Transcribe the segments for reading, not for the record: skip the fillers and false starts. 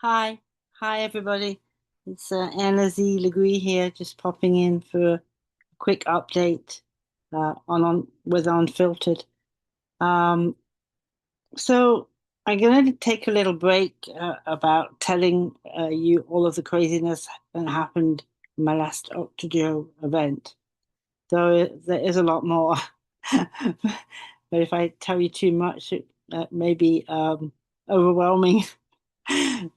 Hi, hi everybody. It's Anna Z. Legree here, just popping in for a quick update on with Unfiltered. Um, so I'm going to take a little break about telling you all of the craziness that happened in my last Octojo event. Though there is a lot more, but if I tell you too much, it may be overwhelming.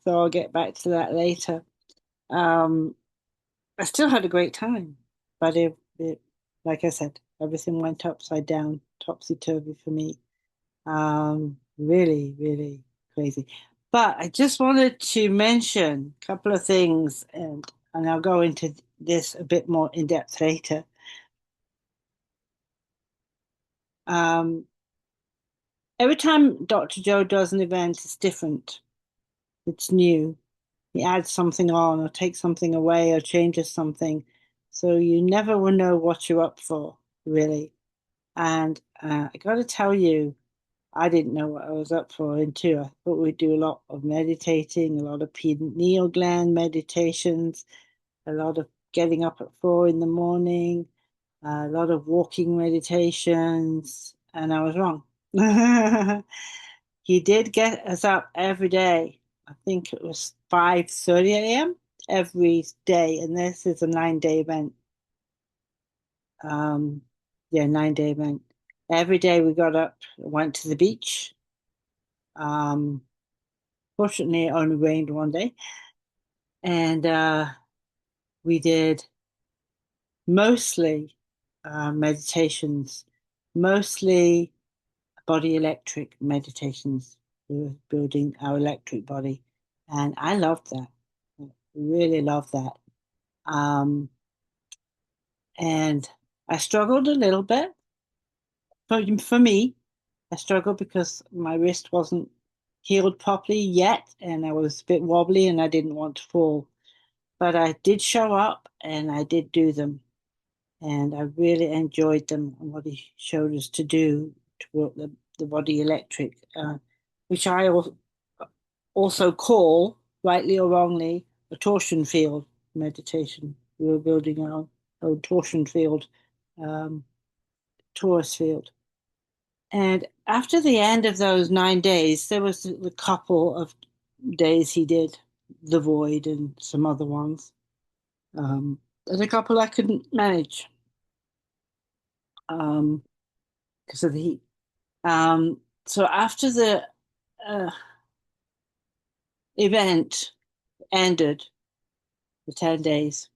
So I'll get back to that later. Um, I still had a great time, but like I said, everything went upside down, topsy-turvy for me. Really, really crazy. But I just wanted to mention a couple of things, and I'll go into this a bit more in depth later. Um, every time Dr. Joe does an event, it's different. It's new. He adds something on or takes something away or changes something. So you never will know what you're up for, really. And I got to tell you, I didn't know what I was up for in two. I thought we'd do a lot of meditating, a lot of pineal gland meditations, a lot of getting up at 4 in the morning, a lot of walking meditations, and I was wrong. He did get us up every day. I think it was 5:30 a.m. every day, and this is a 9 day event. Um, yeah, 9 day event. Every day we got up, went to the beach. Um, Fortunately, it only rained one day, and we did mostly meditations, mostly body electric meditations. We were building our electric body, and I loved that. I really loved that. Um, and I struggled a little bit. For me, I struggled because my wrist wasn't healed properly yet, and I was a bit wobbly, and I didn't want to fall. But I did show up, and I did do them, and I really enjoyed them and what he showed us to do to work the body electric, which I also call, rightly or wrongly, a torsion field meditation. We were building our own torsion field, um, torus field. And after the end of those 9 days, there was a couple of days he did the void and some other ones. There's a couple I couldn't manage um, because of the heat. So after the uh, event ended, the 10 days,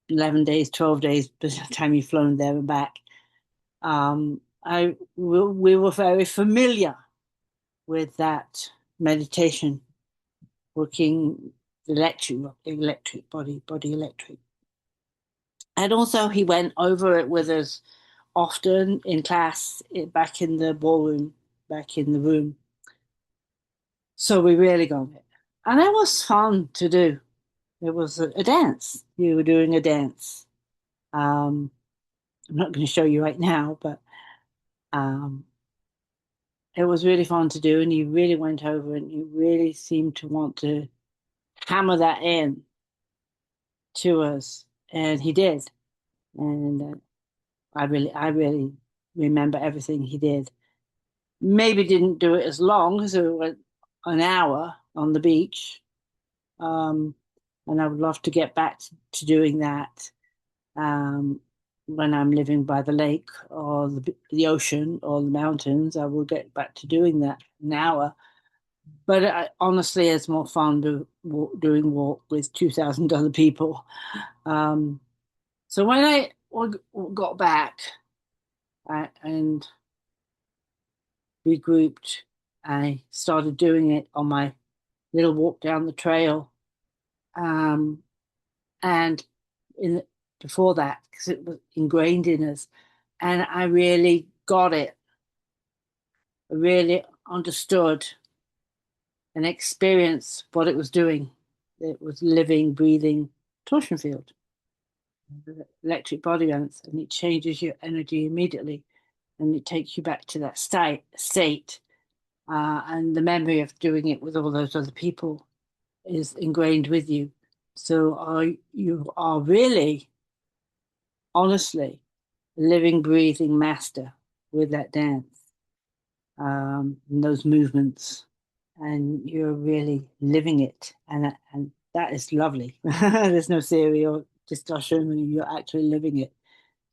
11 days, 12 days, by the time you've flown there and back, we were very familiar with that meditation, working electric body electric. And also he went over it with us often in class, back in the ballroom, back in the room. So we really got it. And it was fun to do. It was a dance. You were doing a dance. Um, I'm not going to show you right now, but um, it was really fun to do. And you really went over and you really seemed to want to hammer that in to us. And he did. And I really remember everything he did. Maybe didn't do it as long as it went an hour on the beach. Um, and I would love to get back to doing that um, when I'm living by the lake or the ocean or the mountains. I will get back to doing that an hour. But honestly, it's more fun doing walk with 2,000 other people. Um, so when I got back and regrouped, I started doing it on my little walk down the trail. Um, and in before that, because it was ingrained in us, and I really got it. I really understood and experienced what it was doing. It was living, breathing torsion field, electric body balance, and it changes your energy immediately, and it takes you back to that state. and the memory of doing it with all those other people is ingrained with you. So you are really, honestly, a living, breathing master with that dance, and those movements, and you're really living it, and that is lovely. There's no theory or discussion; you're actually living it,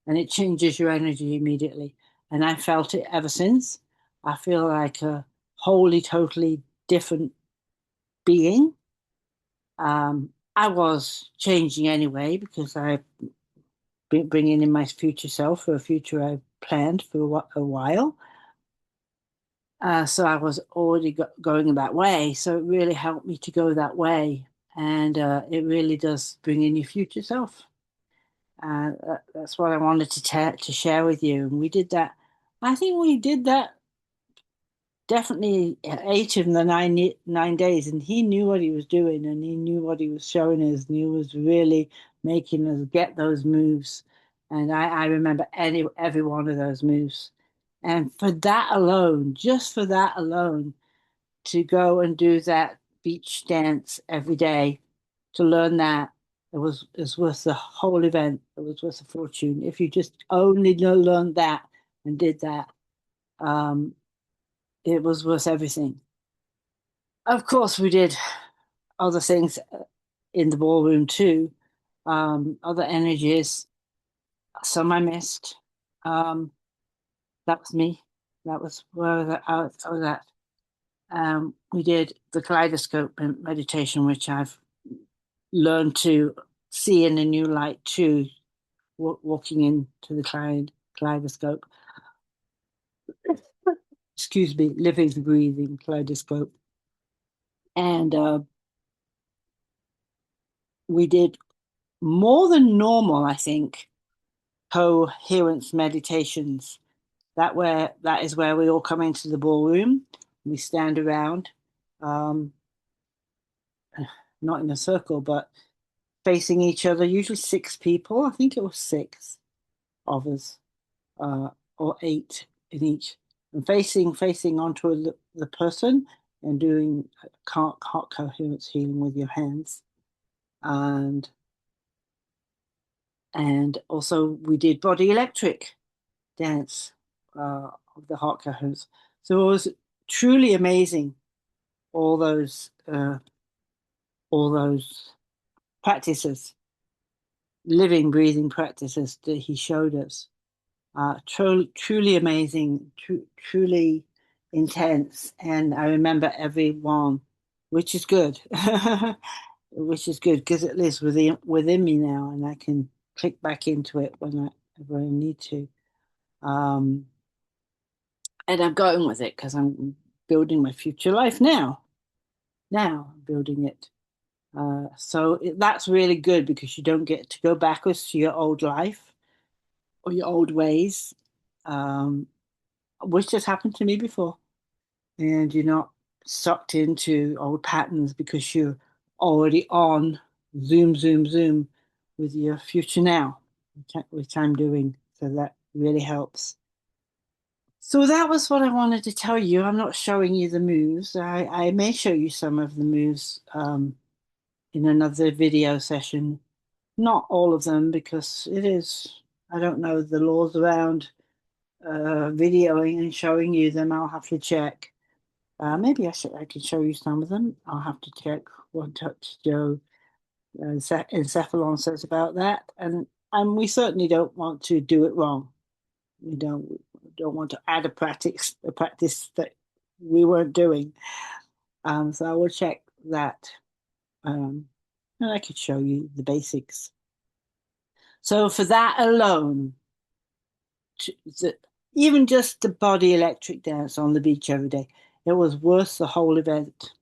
and it changes your energy immediately. And I felt it ever since. I feel like a wholly, totally different being. I was changing anyway because I bringing in my future self for a future I planned for a while. So I was already going that way. So it really helped me to go that way. And it really does bring in your future self. That's what I wanted to share with you. And we did that. I think we did that definitely 8 of the 9 days, and he knew what he was doing, and he knew what he was showing us, and he was really making us get those moves. And I remember every one of those moves. And for that alone, just for that alone, to go and do that beach dance every day, to learn that, it was worth the whole event. It was worth a fortune. If you just only learned that and did that, um, it was worth everything. Of course, we did other things in the ballroom too, other energies. Some I missed. Um, that was me. That was where I was at. We did the kaleidoscope meditation, which I've learned to see in a new light too, walking into the kaleidoscope. Excuse me, living, breathing kaleidoscope. And we did more than normal, I think, coherence meditations. That is where we all come into the ballroom. We stand around, um, not in a circle, but facing each other. Usually 6 people. I think it was 6 of us, uh, or 8 in each, and facing onto the person and doing heart coherence healing with your hands, and also we did body electric dance of the heart coherence. So it was truly amazing. All those practices, living, breathing practices that he showed us. Truly amazing, truly intense. And I remember every one, which is good, which is good because it lives within me now, and I can click back into it whenever I need to. Um, and I'm going with it because I'm building my future life now. Now I'm building it. That's really good because you don't get to go backwards to your old life or your old ways, um, which has happened to me before. And you're not sucked into old patterns because you're already on zoom, zoom, zoom with your future now, which I'm doing. So that really helps. So that was what I wanted to tell you. I'm not showing you the moves. I may show you some of the moves in another video session. Not all of them because I don't know the laws around videoing and showing you them. I'll have to check. Maybe I can show you some of them. I'll have to check what Dr. Joe Encephalon says about that. And we certainly don't want to do it wrong. We don't want to add a practice that we weren't doing. So I will check that. And I could show you the basics. So for that alone, the, even just the body electric dance on the beach every day, it was worth the whole event.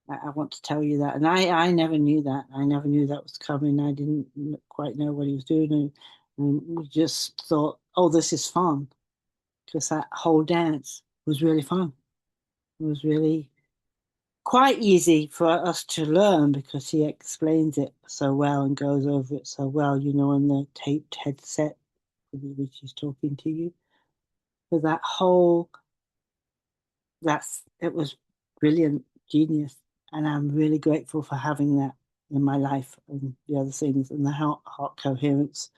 I want to tell you that. And I never knew that. I never knew that was coming. I didn't quite know what he was doing. And we just thought, oh, this is fun. Because that whole dance was really fun. It was really quite easy for us to learn because he explains it so well and goes over it so well, on the taped headset which he's talking to you. For that whole it was brilliant, genius, and I'm really grateful for having that in my life and the other things and the heart coherence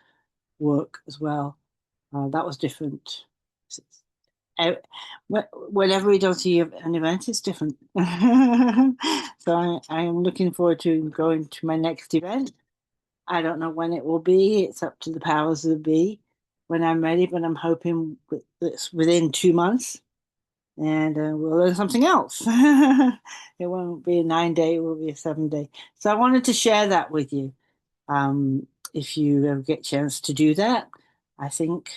work as well. That was different. Uh, Whenever we don't see an event, it's different. So I am looking forward to going to my next event. I don't know when it will be. It's up to the powers that be when I'm ready, but I'm hoping it's within 2 months and we'll learn something else. It won't be a 9 day, it will be a 7 day. So I wanted to share that with you. Um, if you ever get a chance to do that, I think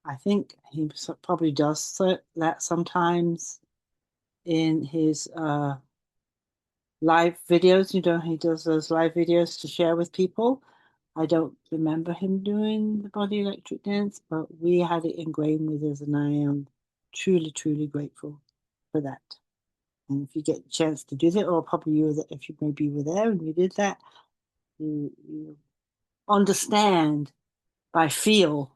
I think he probably does that sometimes in his live videos. You know, he does those live videos to share with people. I don't remember him doing the body electric dance, but we had it ingrained with us, and I am truly, truly grateful for that. And if you get a chance to do that, or probably you were there, if you maybe were there and you did that, you understand by feel,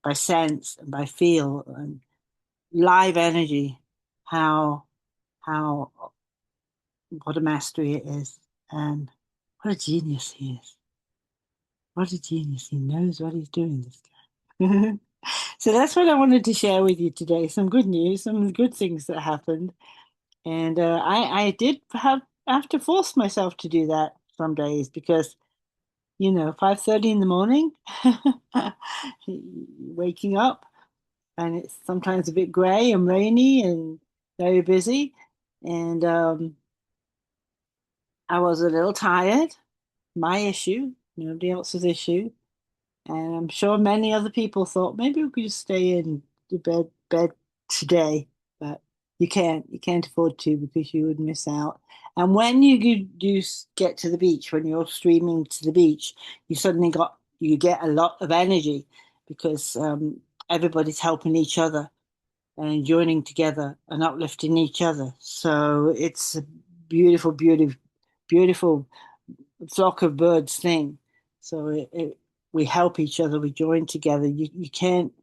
by sense, and by feel, and live energy, how how what a mastery it is, and what a genius he is. What a genius! He knows what he's doing. This guy. So that's what I wanted to share with you today. Some good news, some good things that happened, and I did have to force myself to do that some days because 5:30 in the morning, waking up, and it's sometimes a bit grey and rainy and very busy, and I was a little tired. My issue, nobody else's issue. And I'm sure many other people thought maybe we could just stay in the bed today, but you can't. You can't afford to because you would miss out. And when do get to the beach, when you're streaming to the beach, you get a lot of energy because everybody's helping each other and joining together and uplifting each other. So it's a beautiful, beautiful, beautiful flock of birds thing. So we help each other, we join together. You can't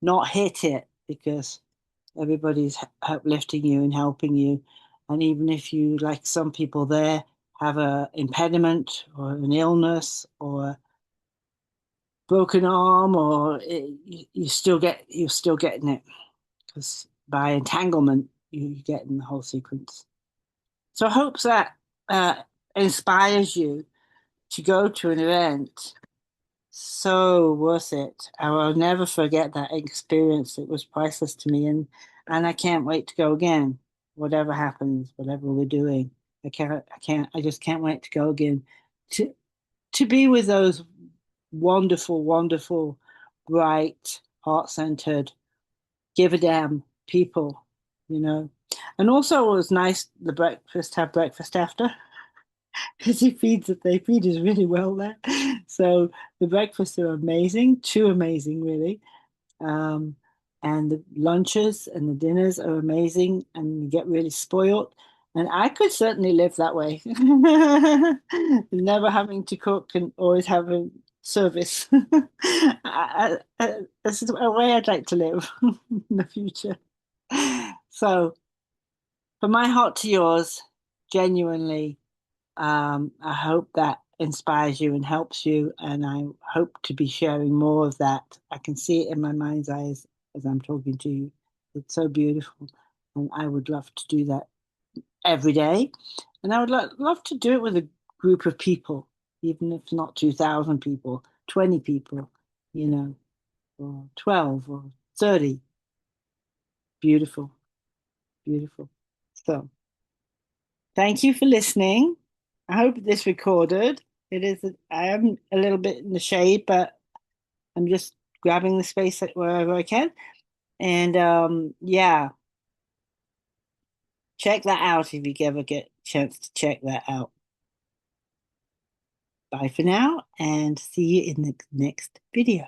not hit it because everybody's uplifting you and helping you. And even if you, like some people there, have a impediment or an illness or a broken arm, or you're still getting it because by entanglement you're getting the whole sequence. So I hope that uh, inspires you to go to an event. So worth it. I will never forget that experience. It was priceless to me, and I can't wait to go again. Whatever happens, whatever we're doing, I just can't wait to go again. To to be with those wonderful, wonderful, bright, heart-centered, give a damn people, you know. And also it was nice have breakfast after. Because they feed us really well there. So the breakfasts are amazing, too amazing, really. Um, and the lunches and the dinners are amazing, and you get really spoiled. And I could certainly live that way, never having to cook and always having service. This is a way I'd like to live in the future. So, from my heart to yours, genuinely. I hope that inspires you and helps you, and I hope to be sharing more of that. I can see it in my mind's eyes as I'm talking to you. It's so beautiful, and I would love to do that every day. And I would love to do it with a group of people, even if not 2,000 people, 20 people, or 12 or 30. Beautiful, beautiful. So. Thank you for listening. I hope this recorded. I am a little bit in the shade, but I'm just grabbing the space wherever I can. And yeah, check that out if you ever get a chance to check that out. Bye for now, and see you in the next video.